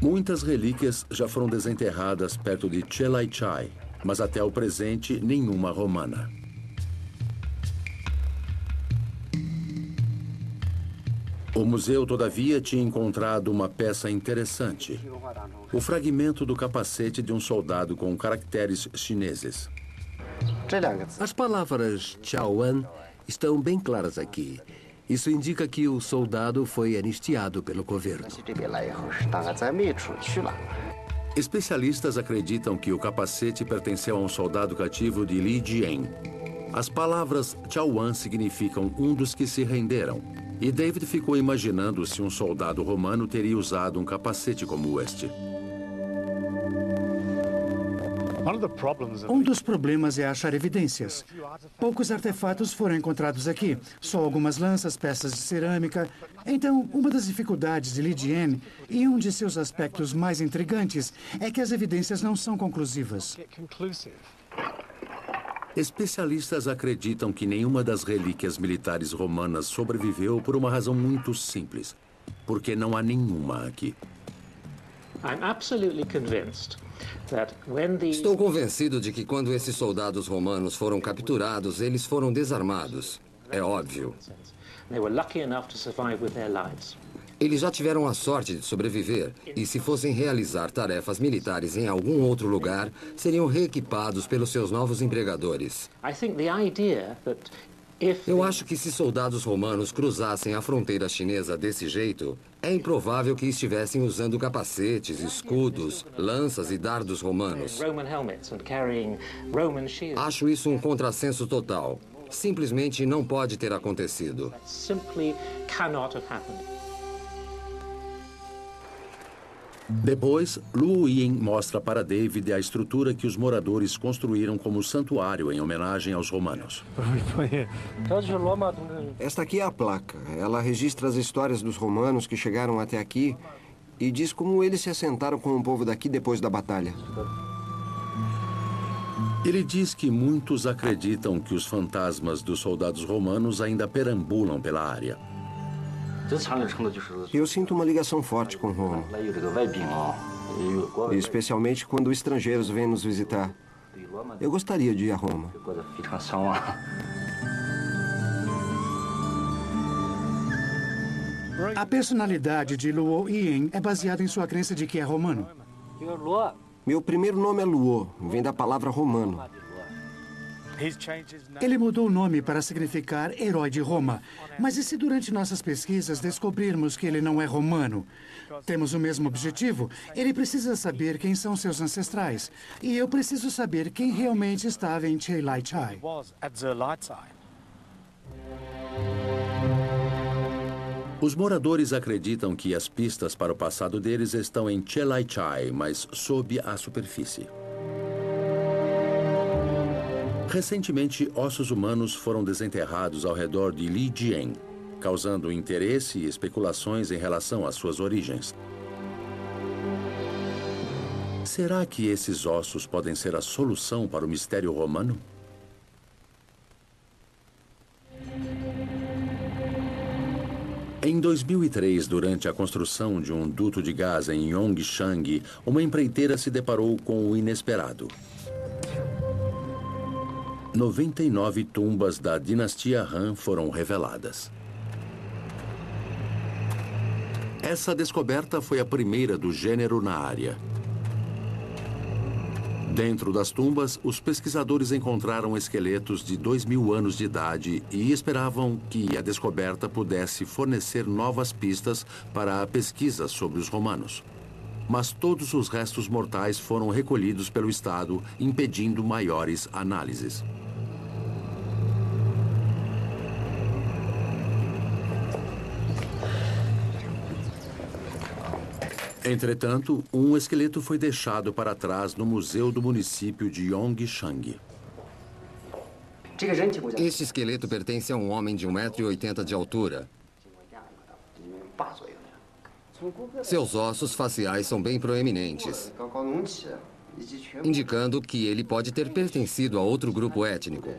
Muitas relíquias já foram desenterradas perto de Chelaichai, mas até o presente nenhuma romana. O museu, todavia, tinha encontrado uma peça interessante. O fragmento do capacete de um soldado com caracteres chineses. As palavras Chaoan estão bem claras aqui. Isso indica que o soldado foi anistiado pelo governo. Especialistas acreditam que o capacete pertenceu a um soldado cativo de Li Jian. As palavras Chaoan significam um dos que se renderam. E David ficou imaginando se um soldado romano teria usado um capacete como este. Um dos problemas é achar evidências. Poucos artefatos foram encontrados aqui, só algumas lanças, peças de cerâmica. Então, uma das dificuldades de Li Jian, e um de seus aspectos mais intrigantes, é que as evidências não são conclusivas. Especialistas acreditam que nenhuma das relíquias militares romanas sobreviveu por uma razão muito simples. Porque não há nenhuma aqui. Estou convencido de que quando esses soldados romanos foram capturados, eles foram desarmados. É óbvio. Eles já tiveram a sorte de sobreviver e, se fossem realizar tarefas militares em algum outro lugar, seriam reequipados pelos seus novos empregadores. Eu acho que se soldados romanos cruzassem a fronteira chinesa desse jeito, é improvável que estivessem usando capacetes, escudos, lanças e dardos romanos. Acho isso um contrassenso total. Simplesmente não pode ter acontecido. Depois, Lu Yin mostra para David a estrutura que os moradores construíram como santuário em homenagem aos romanos. Esta aqui é a placa. Ela registra as histórias dos romanos que chegaram até aqui e diz como eles se assentaram com o povo daqui depois da batalha. Ele diz que muitos acreditam que os fantasmas dos soldados romanos ainda perambulam pela área. Eu sinto uma ligação forte com Roma. Especialmente quando estrangeiros vêm nos visitar. Eu gostaria de ir a Roma. A personalidade de Luo Yin é baseada em sua crença de que é romano. Meu primeiro nome é Luo, vem da palavra romano. Ele mudou o nome para significar herói de Roma. Mas e se durante nossas pesquisas descobrirmos que ele não é romano? Temos o mesmo objetivo. Ele precisa saber quem são seus ancestrais. E eu preciso saber quem realmente estava em Chelaichai. Os moradores acreditam que as pistas para o passado deles estão em Chelaichai, mas sob a superfície. Recentemente, ossos humanos foram desenterrados ao redor de Li Jian, causando interesse e especulações em relação às suas origens. Será que esses ossos podem ser a solução para o mistério romano? Em 2003, durante a construção de um duto de gás em Yongshang, uma empreiteira se deparou com o inesperado. 99 tumbas da dinastia Han foram reveladas. Essa descoberta foi a primeira do gênero na área. Dentro das tumbas, os pesquisadores encontraram esqueletos de 2.000 anos de idade e esperavam que a descoberta pudesse fornecer novas pistas para a pesquisa sobre os romanos. Mas todos os restos mortais foram recolhidos pelo Estado, impedindo maiores análises. Entretanto, um esqueleto foi deixado para trás no museu do município de Yongshang. Este esqueleto pertence a um homem de 1,80 m de altura. Seus ossos faciais são bem proeminentes, indicando que ele pode ter pertencido a outro grupo étnico.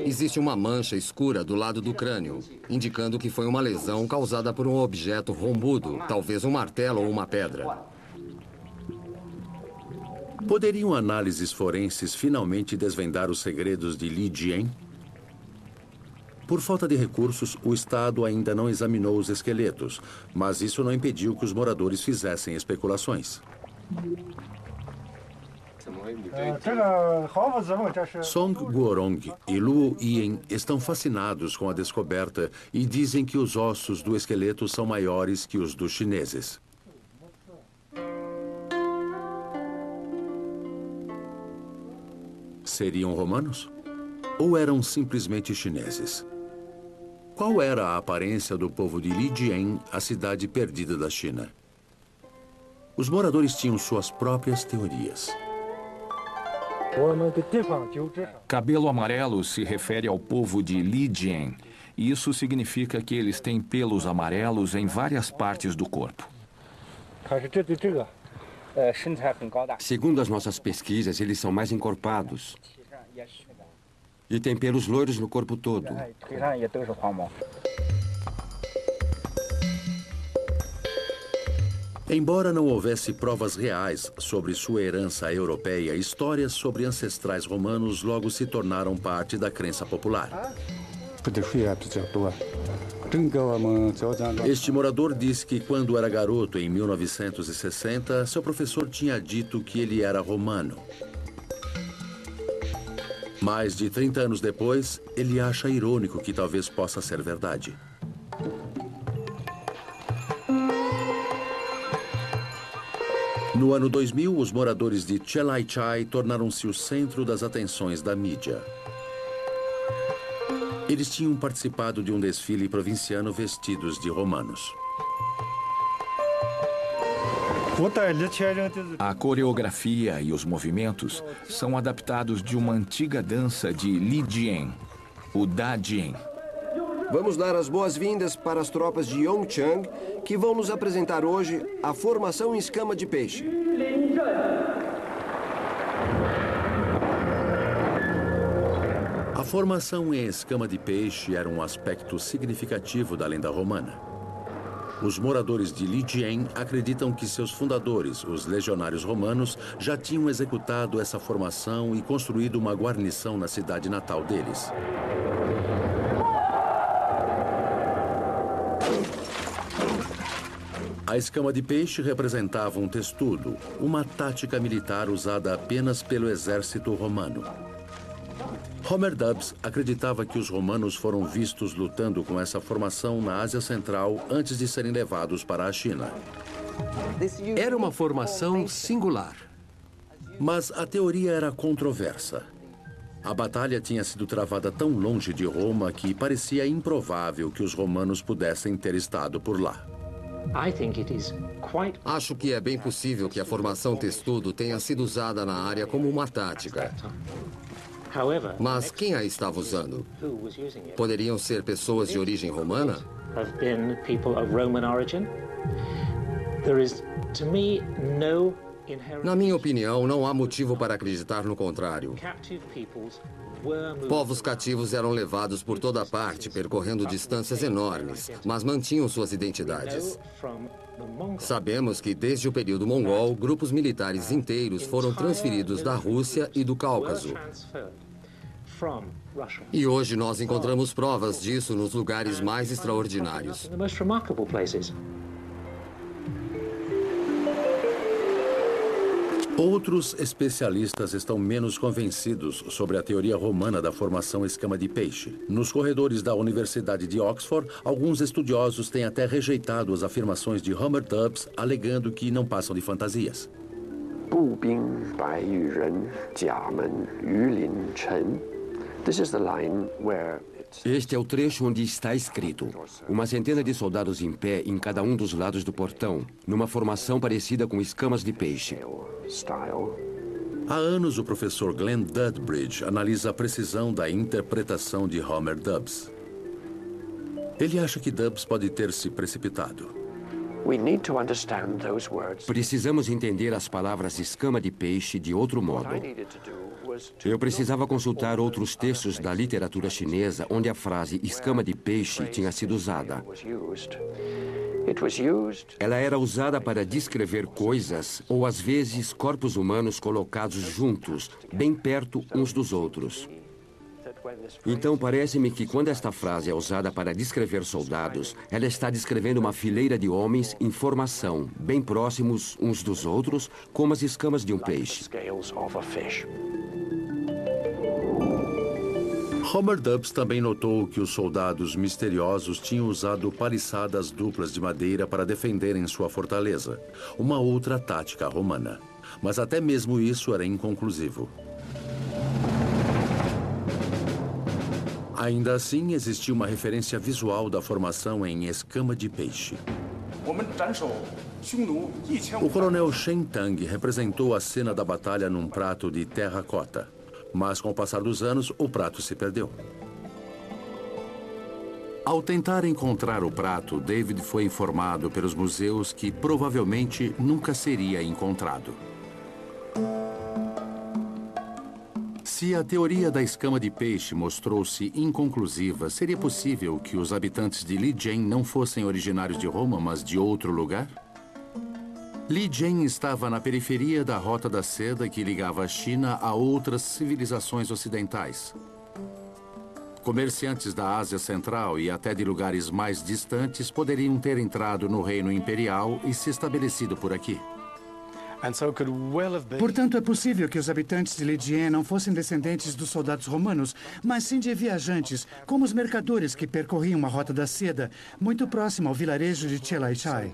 Existe uma mancha escura do lado do crânio, indicando que foi uma lesão causada por um objeto rombudo, talvez um martelo ou uma pedra. Poderiam análises forenses finalmente desvendar os segredos de Li Jian? Por falta de recursos, o Estado ainda não examinou os esqueletos, mas isso não impediu que os moradores fizessem especulações. Song Guorong e Luo Yin estão fascinados com a descoberta e dizem que os ossos do esqueleto são maiores que os dos chineses. Seriam romanos? Ou eram simplesmente chineses? Qual era a aparência do povo de Lijian, a cidade perdida da China? Os moradores tinham suas próprias teorias. Cabelo amarelo se refere ao povo de Lijian. Isso significa que eles têm pelos amarelos em várias partes do corpo. Segundo as nossas pesquisas, eles são mais encorpados. E têm pelos loiros no corpo todo. Embora não houvesse provas reais sobre sua herança europeia, histórias sobre ancestrais romanos logo se tornaram parte da crença popular. Este morador diz que quando era garoto, em 1960, seu professor tinha dito que ele era romano. Mais de 30 anos depois, ele acha irônico que talvez possa ser verdade. No ano 2000, os moradores de Chelaichai tornaram-se o centro das atenções da mídia. Eles tinham participado de um desfile provinciano vestidos de romanos. A coreografia e os movimentos são adaptados de uma antiga dança de Lijian, o Dajian. Vamos dar as boas-vindas para as tropas de Yongchang, que vão nos apresentar hoje a formação em escama de peixe. A formação em escama de peixe era um aspecto significativo da lenda romana. Os moradores de Lijian acreditam que seus fundadores, os legionários romanos, já tinham executado essa formação e construído uma guarnição na cidade natal deles. A escama de peixe representava um testudo, uma tática militar usada apenas pelo exército romano. Homer Dubs acreditava que os romanos foram vistos lutando com essa formação na Ásia Central antes de serem levados para a China. Era uma formação singular. Mas a teoria era controversa. A batalha tinha sido travada tão longe de Roma que parecia improvável que os romanos pudessem ter estado por lá. Acho que é bem possível que a formação testudo tenha sido usada na área como uma tática. Mas quem a estava usando? Poderiam ser pessoas de origem romana? Na minha opinião, não há motivo para acreditar no contrário. Povos cativos eram levados por toda parte, percorrendo distâncias enormes, mas mantinham suas identidades. Sabemos que, desde o período mongol, grupos militares inteiros foram transferidos da Rússia e do Cáucaso. E hoje nós encontramos provas disso nos lugares mais extraordinários. Outros especialistas estão menos convencidos sobre a teoria romana da formação escama de peixe. Nos corredores da Universidade de Oxford, alguns estudiosos têm até rejeitado as afirmações de Homer Dubs, alegando que não passam de fantasias. Este é o trecho onde está escrito: uma centena de soldados em pé em cada um dos lados do portão, numa formação parecida com escamas de peixe. Há anos, o professor Glenn Dudbridge analisa a precisão da interpretação de Homer Dubs. Ele acha que Dubs pode ter se precipitado. Precisamos entender as palavras escama de peixe de outro modo. Eu precisava consultar outros textos da literatura chinesa onde a frase escama de peixe tinha sido usada. Ela era usada para descrever coisas ou, às vezes, corpos humanos colocados juntos, bem perto uns dos outros. Então, parece-me que quando esta frase é usada para descrever soldados, ela está descrevendo uma fileira de homens em formação, bem próximos uns dos outros, como as escamas de um peixe. Homer Dubs também notou que os soldados misteriosos tinham usado paliçadas duplas de madeira para defenderem sua fortaleza, uma outra tática romana. Mas até mesmo isso era inconclusivo. Ainda assim, existia uma referência visual da formação em escama de peixe. O coronel Shen Tang representou a cena da batalha num prato de terracota. Mas, com o passar dos anos, o prato se perdeu. Ao tentar encontrar o prato, David foi informado pelos museus que provavelmente nunca seria encontrado. Se a teoria da escama de peixe mostrou-se inconclusiva, seria possível que os habitantes de Lijian não fossem originários de Roma, mas de outro lugar? Lijian estava na periferia da Rota da Seda que ligava a China a outras civilizações ocidentais. Comerciantes da Ásia Central e até de lugares mais distantes poderiam ter entrado no Reino Imperial e se estabelecido por aqui. Portanto, é possível que os habitantes de Lijian não fossem descendentes dos soldados romanos, mas sim de viajantes, como os mercadores que percorriam a Rota da Seda, muito próximo ao vilarejo de Chelaichai.